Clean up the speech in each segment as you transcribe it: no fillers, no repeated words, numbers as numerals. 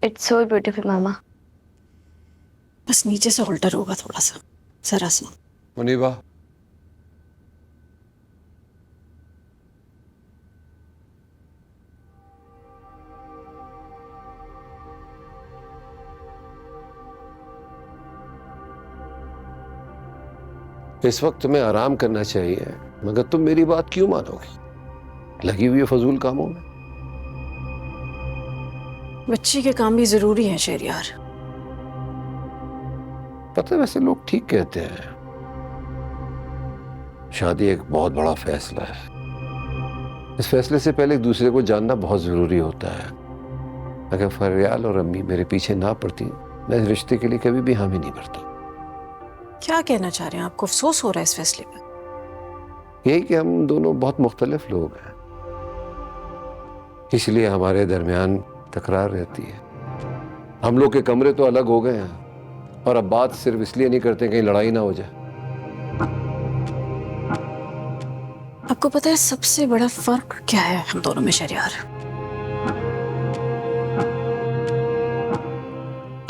It's so beautiful मामा। बस नीचे से ऑल्टर होगा थोड़ा सा, जरा सा। मुनीबा, इस वक्त तुम्हें आराम करना चाहिए, मगर तुम मेरी बात क्यों मानोगी? लगी हुई है फजूल कामों में। बच्ची के काम भी जरूरी है शेरियार। पता है, वैसे लोग ठीक कहते हैं, शादी एक बहुत बड़ा फैसला है। इस फैसले से पहले एक दूसरे को जानना बहुत जरूरी होता है। अगर फरियाल और अम्मी मेरे पीछे ना पड़ती, मैं इस रिश्ते के लिए कभी भी हामी नहीं भरता। क्या कहना चाह रहे हैं? आपको अफसोस हो रहा है इस फैसले पे? यही कि हम दोनों बहुत मुख्तलिफ लोग हैं, इसलिए हमारे दरमियान तकरार रहती है। हम लोग के कमरे तो अलग हो गए हैं, और अब बात सिर्फ इसलिए नहीं करते कहीं लड़ाई ना हो जाए। आपको पता है सबसे बड़ा फर्क क्या है हम दोनों में शेरियार?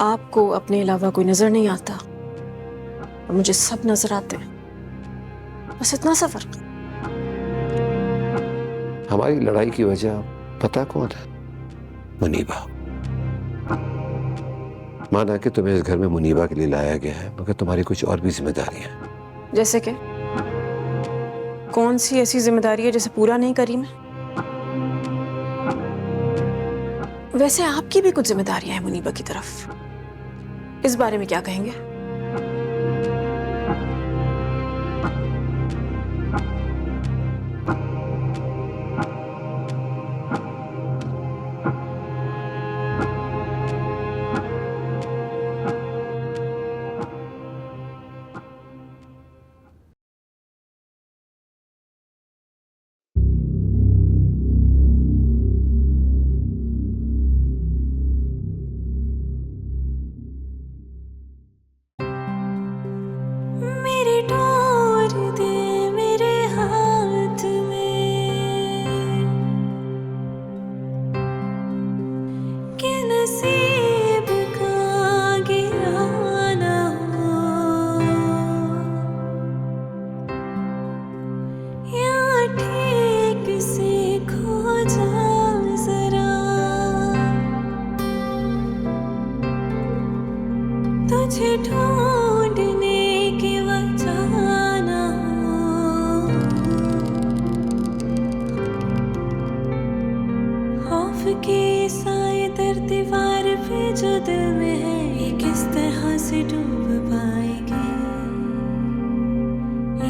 आपको अपने अलावा कोई नजर नहीं आता और मुझे सब नजर आते हैं, बस इतना सा फर्क। हमारी लड़ाई की वजह पता कौन है? मुनीबा। माना कि तुम्हें इस घर में मुनीबा के लिए लाया गया है, मगर तुम्हारी कुछ और भी जिम्मेदारियां हैं। जैसे कि कौन सी ऐसी जिम्मेदारी है जिसे पूरा नहीं करी मैं? वैसे आपकी भी कुछ जिम्मेदारियां हैं मुनीबा की तरफ, इस बारे में क्या कहेंगे? मेरी डोर दे मेरे हाथ में, कि नसीब का गिराना हो, या ठीक से खो जा जरा, तुझे ढूंढने की वजह ना हो, खौफ के साए दर दीवार पे जो दिल में है, ये किस तरह से डूब पाएगी?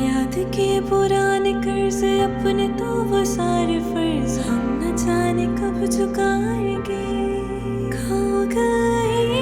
याद के पुराने कर्ज अपने तो वो सारे फर्ज हम न जाने कब चुकाएंगे। खो गई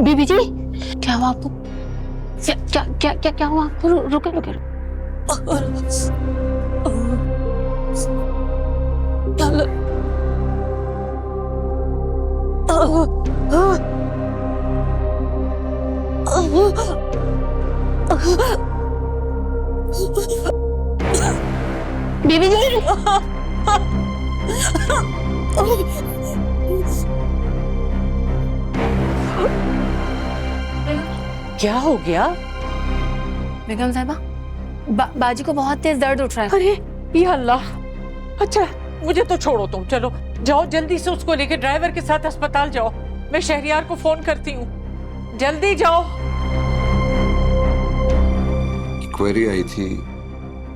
बीबी जी, क्या हुआ आपको? क्या क्या क्या क्या, क्या हुआ आपको? रुके रुके। बीबी जी, क्या हो गया? बेगम साहिबा, बाजी को बहुत तेज दर्द उठ रहा है। अरे या अल्लाह! अच्छा मुझे तो छोड़ो तुम, चलो जाओ जल्दी से उसको लेके ड्राइवर के साथ अस्पताल जाओ। मैं शहरियार को फोन करती हूँ, जल्दी जाओ। क्वेरी आई थी,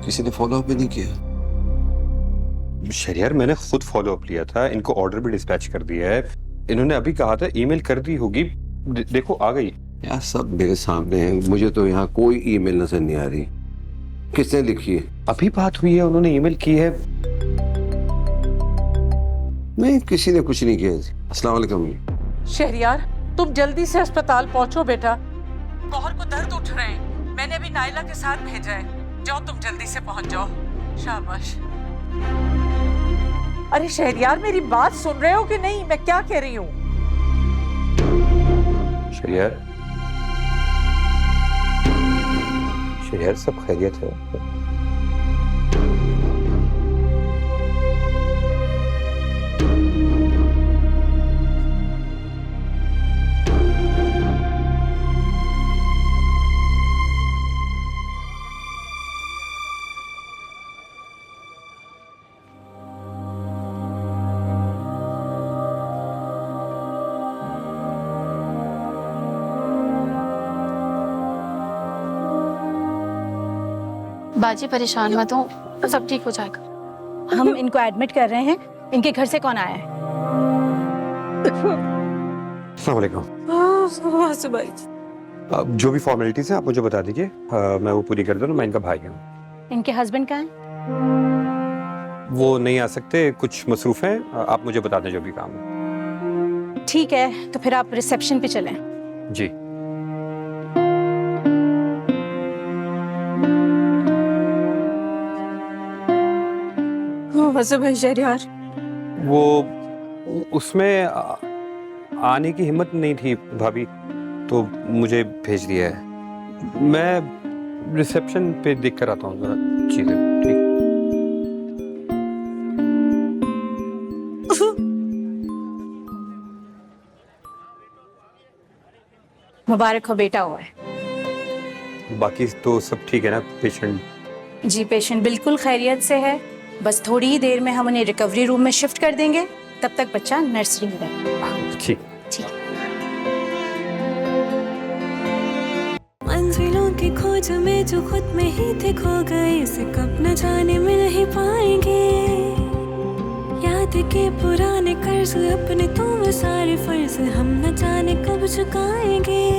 किसी ने फॉलो अप भी नहीं किया। शहरियार मैंने खुद फॉलो अप लिया था, इनको ऑर्डर भी डिस्पैच कर दिया है। इन्होंने अभी कहा था ईमेल कर दी होगी, देखो आ गई। यार सब मेरे सामने है, मुझे तो यहाँ कोई ईमेल नजर नहीं आ रही। किसने लिखी है? अभी बात हुई है, उन्होंने ईमेल की है। नहीं, किसी ने कुछ नहीं किया। अस्सलाम वालेकुम। शहरियार तुम जल्दी से अस्पताल पहुंचो बेटा, गौहर को दर्द उठ रहे हैं। मैंने अभी नाइला के साथ भेजा है, जाओ तुम जल्दी से पहुंच जाओ। शाबाश। अरे शहरियार मेरी बात सुन रहे हो कि नहीं, मैं क्या कह रही हूँ? शहरियार, शहरियार सब खैरियत है? बाजी परेशान मत हो, सब ठीक हो जाएगा। हम इनको एडमिट कर रहे हैं। इनके घर से कौन आया है? अस्सलाम वालेकुम। अब जो भी फॉर्मेलिटीज हैं आप मुझे बता दीजिए, मैं वो पूरी कर दूँ। मैं इनका भाई हूँ। इनके हस्बैंड कहाँ हैं? वो नहीं आ सकते, कुछ मसरूफ हैं। आप मुझे बता दें जो भी काम है। ठीक है, तो फिर आप रिसेप्शन पे चलें। जी। भाई शहरियार, वो उसमें आने की हिम्मत नहीं थी भाभी, तो मुझे भेज दिया है। मैं रिसेप्शन पे देख कर आता हूँ जरा चीजें। ठीक। मुबारक हो, बेटा हुआ है। बाकी तो सब ठीक है ना? पेशेंट? जी पेशेंट बिल्कुल खैरियत से है, बस थोड़ी ही देर में हम उन्हें रिकवरी रूम में शिफ्ट कर देंगे। तब तक बच्चा नर्सरी में रहेगा। ठीक। ठीक। मंजिलों की खोज में जो खुद में ही थे खो गए, इसे कब न जाने मिल ही पाएंगे। याद के पुराने कर्ज अपने तो वो सारे फर्ज हम न जाने कब चुकाएंगे।